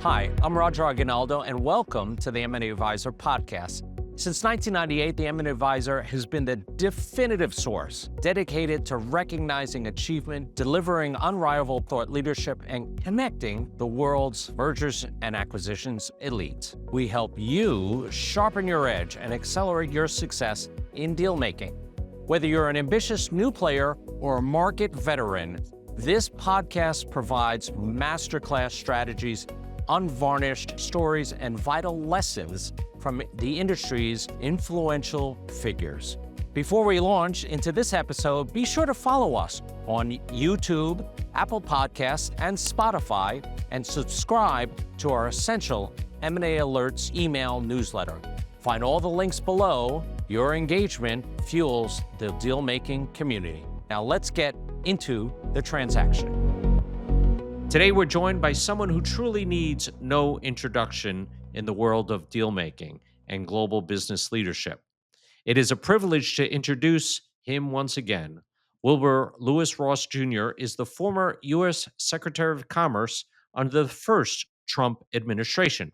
Hi, I'm Roger Aguinaldo, and welcome to the M&A Advisor podcast. Since 1998, the M&A Advisor has been the definitive source dedicated to recognizing achievement, delivering unrivaled thought leadership, and connecting the world's mergers and acquisitions elite. We help you sharpen your edge and accelerate your success in deal making. Whether you're an ambitious new player or a market veteran, this podcast provides masterclass strategies, unvarnished stories, and vital lessons from the industry's influential figures. Before we launch into this episode, be sure to follow us on YouTube, Apple Podcasts, and Spotify, and subscribe to our essential M&A Alerts email newsletter. Find all the links below. Your engagement fuels the deal-making community. Now let's get into the transaction. Today, we're joined by someone who truly needs no introduction in the world of deal-making and global business leadership. It is a privilege to introduce him once again. Wilbur Ross Jr. is the former U.S. Secretary of Commerce under the first Trump administration.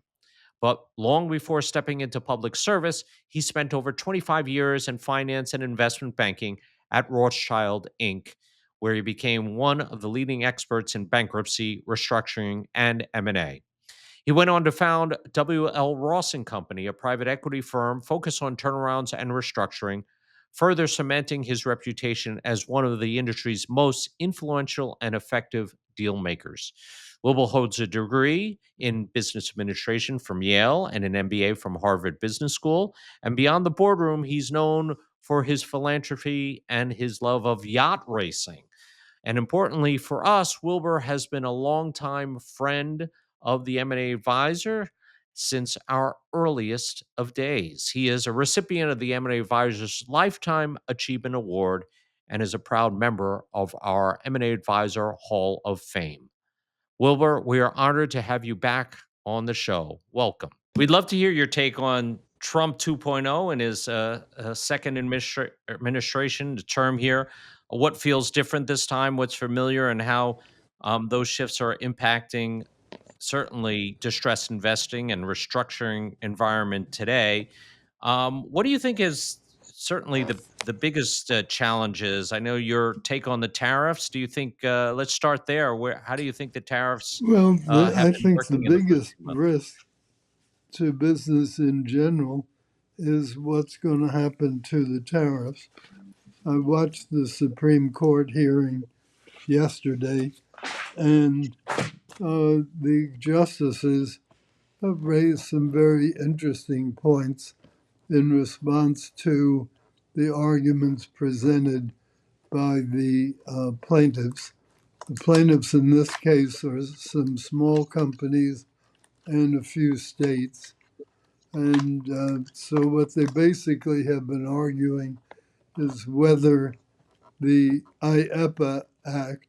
But long before stepping into public service, he spent over 25 years in finance and investment banking at Rothschild, Inc., where he became one of the leading experts in bankruptcy, restructuring, and M&A. He went on to found W.L. Ross & Company, a private equity firm focused on turnarounds and restructuring, further cementing his reputation as one of the industry's most influential and effective deal makers. Wilbur holds a degree in business administration from Yale and an MBA from Harvard Business School. And beyond the boardroom, he's known for his philanthropy and his love of yacht racing. And importantly for us, Wilbur has been a longtime friend of the M&A Advisor since our earliest of days. He is a recipient of the M&A Advisor's Lifetime Achievement Award and is a proud member of our M&A Advisor Hall of Fame. Wilbur, we are honored to have you back on the show. Welcome. We'd love to hear your take on Trump 2.0 and his second administration, the term here. What feels different this time, what's familiar, and how those shifts are impacting certainly distressed investing and restructuring environment today. What do you think is certainly the biggest challenges? I know your take on the tariffs. Do you think, let's start there. How do you think the tariffs Well, have I been think the working in the biggest first month? risk to business in general is what's going to happen to the tariffs. I watched the Supreme Court hearing yesterday, and the justices have raised some very interesting points in response to the arguments presented by the plaintiffs. The plaintiffs in this case are some small companies and a few states. And so what they basically have been arguing is whether the IEPA Act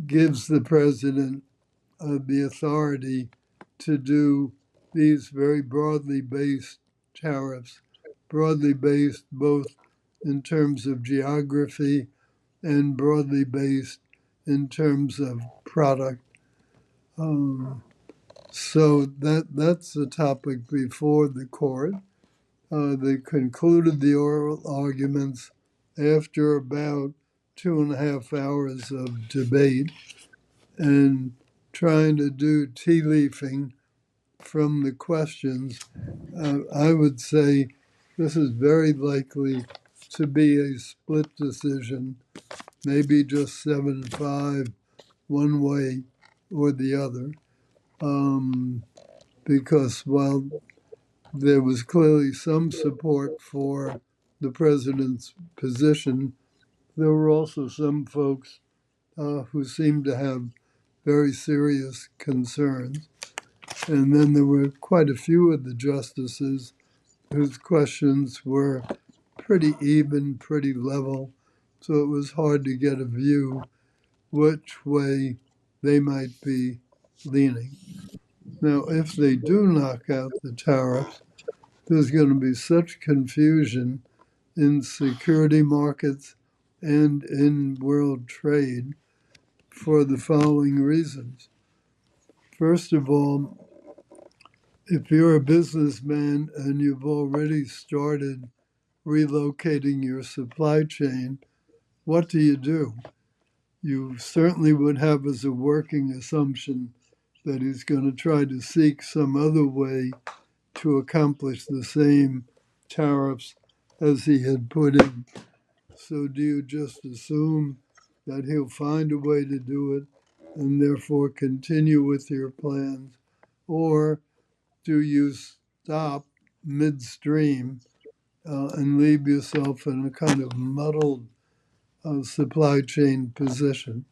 gives the president the authority to do these very broadly based tariffs, broadly based both in terms of geography and broadly based in terms of product. So that's the topic before the court. They concluded the oral arguments after about 2.5 hours of debate and trying to do tea leafing from the questions. I would say this is very likely to be a split decision, maybe just 7-5 one way or the other. Because while there was clearly some support for the president's position, there were also some folks who seemed to have very serious concerns. And then there were quite a few of the justices whose questions were pretty even, pretty level, so it was hard to get a view which way they might be leaning. Now, if they do knock out the tariffs, there's going to be such confusion in security markets and in world trade for the following reasons. First of all, if you're a businessman and you've already started relocating your supply chain, what do? You certainly would have as a working assumption that he's going to try to seek some other way to accomplish the same tariffs as he had put in. So do you just assume that he'll find a way to do it and therefore continue with your plans? Or do you stop midstream and leave yourself in a kind of muddled supply chain position?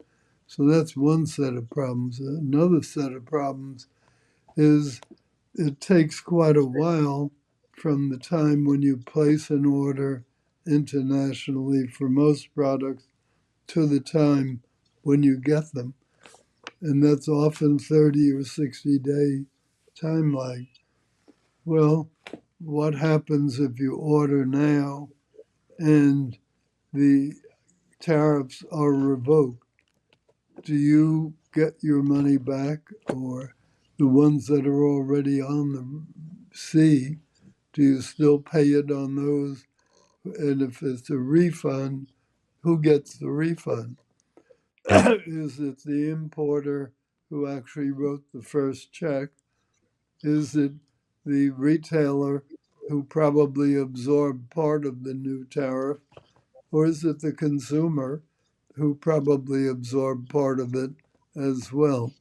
So that's one set of problems. Another set of problems is it takes quite a while from the time when you place an order internationally for most products to the time when you get them. And that's often 30 or 60-day time lag. Well, what happens if you order now and the tariffs are revoked? Do you get your money back, or the ones that are already on the sea, do you still pay it on those? And if it's a refund, who gets the refund? Is it the importer who actually wrote the first check? Is it the retailer who probably absorbed part of the new tariff? Or is it the consumer who probably absorbed part of it as well?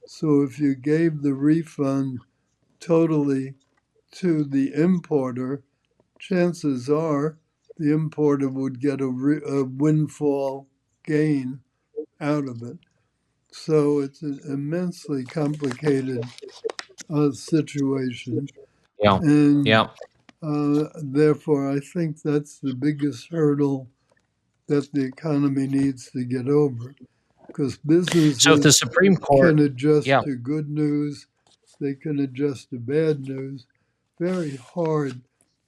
So if you gave the refund totally to the importer, chances are the importer would get a windfall gain out of it. So it's an immensely complicated situation. Yeah. And Yeah. therefore, I think that's the biggest hurdle that the economy needs to get over, because So if the businesses Supreme can Court, adjust yeah, to good news, they can adjust to bad news. Very hard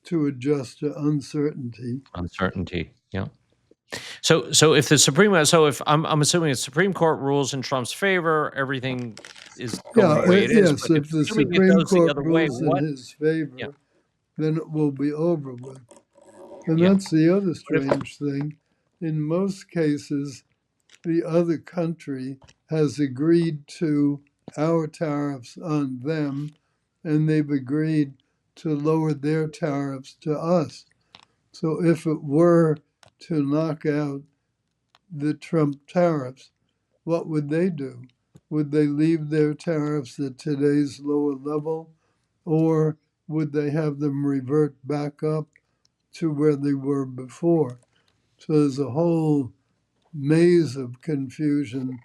to adjust to uncertainty. uncertainty. Yeah. So if the Supreme, so if I'm assuming the Supreme Court rules in Trump's favor, everything is going Yeah, the way it is. yes, But if if the assuming it Supreme goes the Court other way, rules in what? his Yeah. favor, then it will be over with. And Yeah. that's the other But if strange thing. In most cases, the other country has agreed to our tariffs on them, and they've agreed to lower their tariffs to us. So if it were to knock out the Trump tariffs, what would they do? Would they leave their tariffs at today's lower level, or would they have them revert back up to where they were before? So there's a whole maze of confusion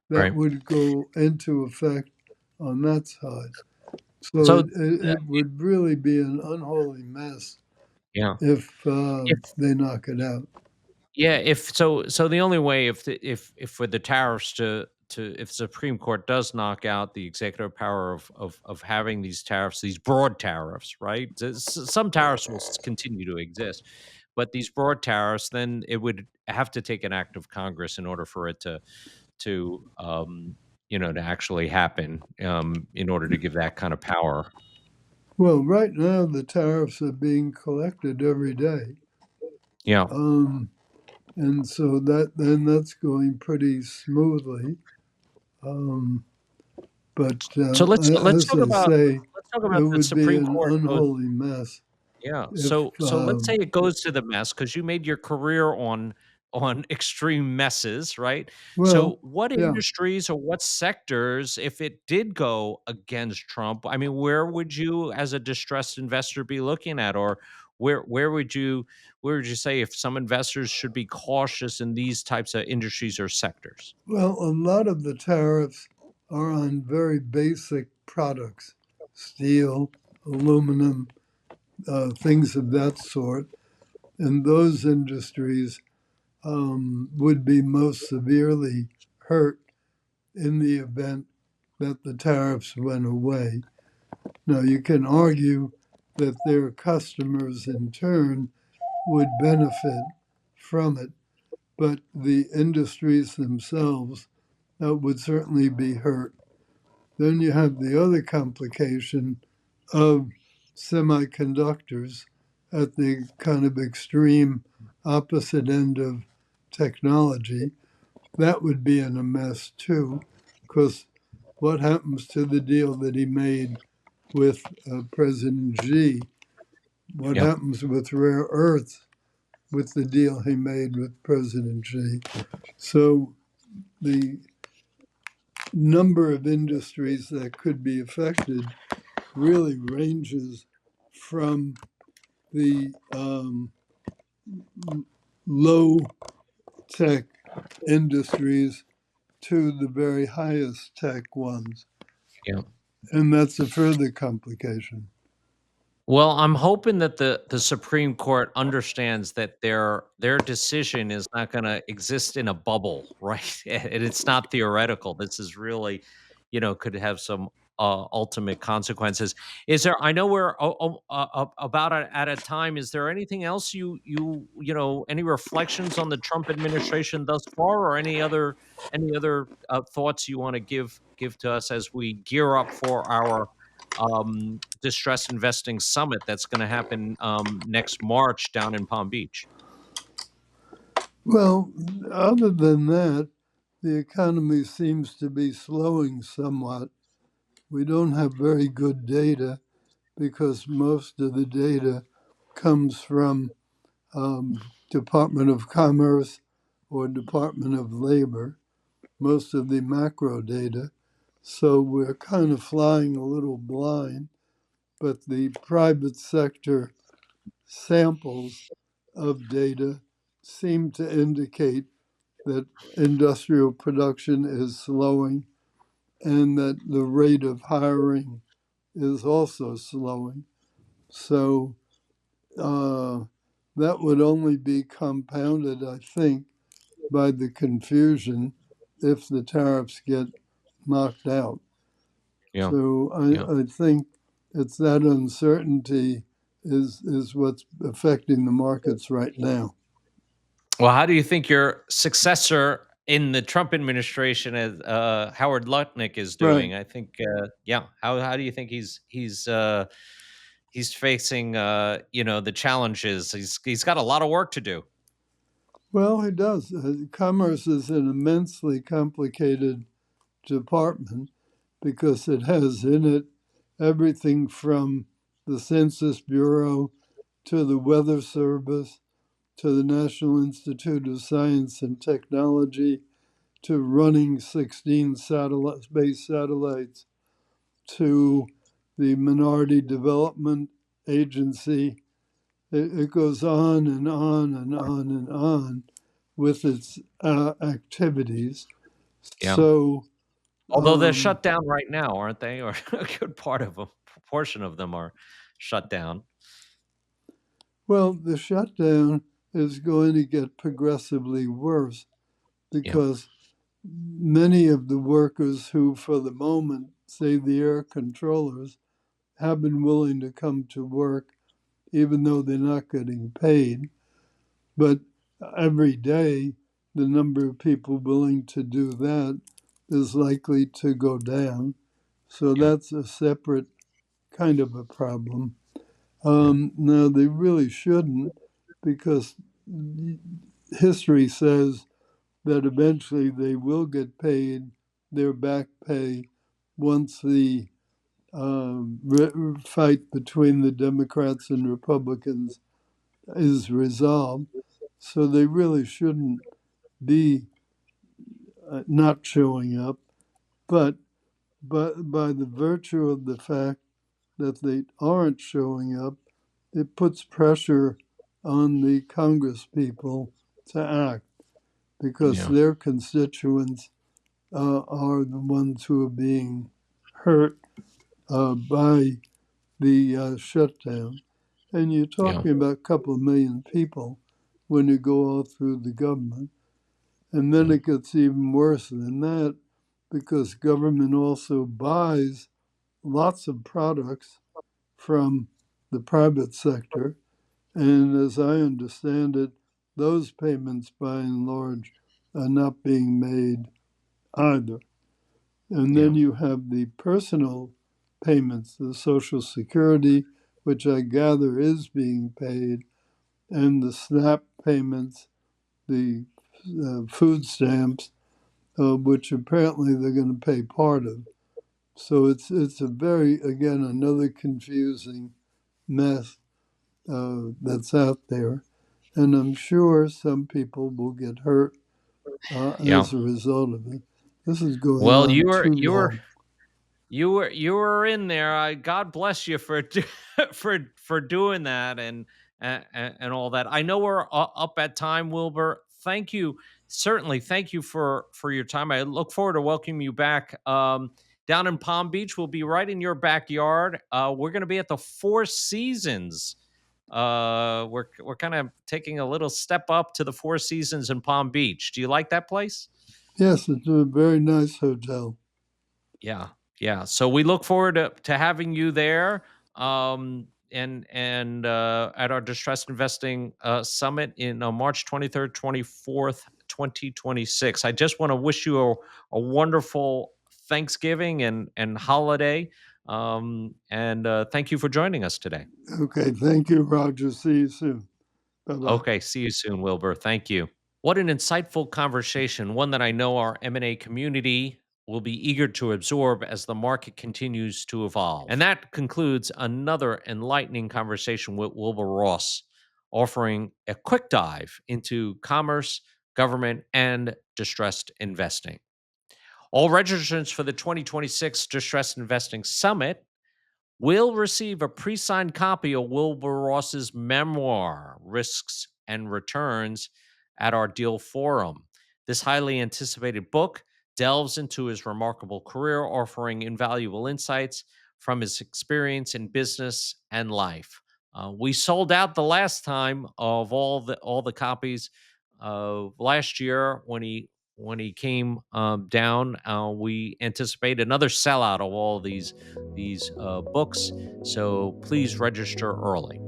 that right. would go into effect on that side. So So it would really be an unholy mess yeah. if If they knock it out. Yeah, if so the only way if for the tariffs to if the Supreme Court does knock out the executive power of having these tariffs, these broad tariffs, right? Some tariffs will continue to exist, but these broad tariffs, then it would have to take an act of Congress in order for it to to actually happen, in order to give that kind of power. Well, right now the tariffs are being collected every day. Yeah. Um, and so that's going pretty smoothly. Um, but So as I say, let's talk it about the would be Supreme an Court goes. unholy mess Yeah. if, So let's say it goes to the mess because you made your career on extreme messes, right? well, So what yeah. industries or what sectors, if it did go against Trump, I mean, where would you as a distressed investor be looking at? Or where would you say if some investors should be cautious in these types of industries or sectors? Well, a lot of the tariffs are on very basic products, steel, aluminum, things of that sort. And those industries would be most severely hurt in the event that the tariffs went away. Now, you can argue that their customers in turn would benefit from it, but the industries themselves would certainly be hurt. Then you have the other complication of semiconductors at the kind of extreme opposite end of technology. That would be in a mess too, because what happens to the deal that he made with President Xi? What Yeah. happens with rare earths with the deal he made with President Xi? So the number of industries that could be affected really ranges from the low tech industries to the very highest tech ones. Yeah. And that's a further complication. Well, I'm hoping that the Supreme Court understands that their decision is not gonna exist in a bubble, right? And it's not theoretical. This is really, could have some, ultimate consequences. Is there I know we're about at a time. Is there anything else any reflections on the Trump administration thus far, or any other, thoughts you wanna give to us as we gear up for our distress investing summit that's going to happen next March down in Palm Beach? Well, other than that, the economy seems to be slowing somewhat. We don't have very good data because most of the data comes from Department of Commerce or Department of Labor, most of the macro data. So we're kind of flying a little blind, but the private sector samples of data seem to indicate that industrial production is slowing and that the rate of hiring is also slowing. So uh, that would only be compounded, I think, by the confusion if the tariffs get knocked out. Yeah, So yeah. I think it's that uncertainty is what's affecting the markets right now. Well, how do you think your successor in the Trump administration, as Howard Lutnick, is Right. doing? I think, yeah. How do you think he's facing the challenges? He's got a lot of work to do. Well, it does. Commerce is an immensely complicated department because it has in it everything from the Census Bureau to the Weather Service to the National Institute of Science and Technology to running 16 space satellites to the Minority Development Agency. It goes on and on and on and on with its activities. Yeah. So, Although they're um, shut down right now, aren't they? Or a good part of them, portion of them are shut down. well, the shutdown is going to get progressively worse Yeah, because many of the workers who, for the moment, say the air controllers, have been willing to come to work even though they're not getting paid. But every day, the number of people willing to do that is likely to go down. So yeah, that's a separate kind of a problem. yeah, Now, they really shouldn't, because history says that eventually they will get paid their back pay once the fight between the Democrats and Republicans is resolved. So they really shouldn't be not showing up. But by the virtue of the fact that they aren't showing up, it puts pressure on the Congress people to act because yeah, their constituents are the ones who are being hurt by the shutdown. And you're yeah, talking about a couple of million people when you go all through the government. And then yeah, it gets even worse than that because government also buys lots of products from the private sector. And as I understand it, those payments by and large are not being made either. And then you have the personal payments, the Social Security, which I gather is being paid, and the SNAP payments, the food stamps, which apparently they're going to pay part of. So it's a very, again, another confusing mess that's out there. And I'm sure some people will get hurt Yeah. as a result of it. This is going Well, on too long. you were in there. God bless you for for doing that and all that. I know we're up at time, Wilbur. Thank you, certainly. Thank you for your time. I look forward to welcoming you back. Down in Palm Beach, we'll be right in your backyard. We're going to be at the Four Seasons. We're kind of taking a little step up to the Four Seasons in Palm Beach. Do you like that place? Yes, it's a very nice hotel. Yeah, yeah. So we look forward to having you there, and at our distressed investing summit in March 23rd, 24th, 2026. I just want to wish you a wonderful Thanksgiving and holiday, and thank you for joining us today. Okay, thank you, Roger. See you soon. Bye-bye. Okay, see you soon, Wilbur. Thank you. What an insightful conversation, one that I know our M&A community will be eager to absorb as the market continues to evolve. And that concludes another enlightening conversation with Wilbur Ross, offering a quick dive into commerce, government, and distressed investing. All registrants for the 2026 Distressed Investing Summit will receive a pre-signed copy of Wilbur Ross's memoir, Risks and Returns, at our Deal Forum. This highly anticipated book delves into his remarkable career, offering invaluable insights from his experience in business and life. We sold out the last time of all the copies last year when he came down. We anticipate another sellout of all these books, so please register early.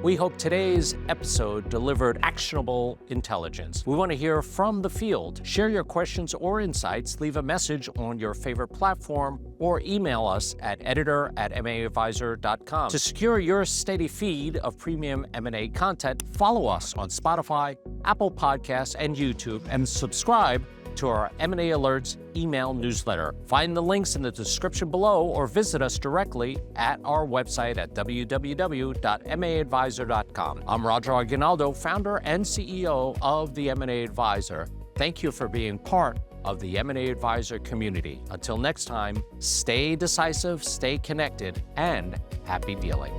We hope today's episode delivered actionable intelligence. We want to hear from the field. Share your questions or insights, leave a message on your favorite platform, or email us at editor@maadvisor.com. To secure your steady feed of premium M&A content, follow us on Spotify, Apple Podcasts, and YouTube, and subscribe to our M&A Alerts email newsletter. Find the links in the description below or visit us directly at our website at www.maadvisor.com. I'm Roger Aguinaldo, founder and CEO of the M&A Advisor. Thank you for being part of the M&A Advisor community. Until next time, stay decisive, stay connected, and happy dealing.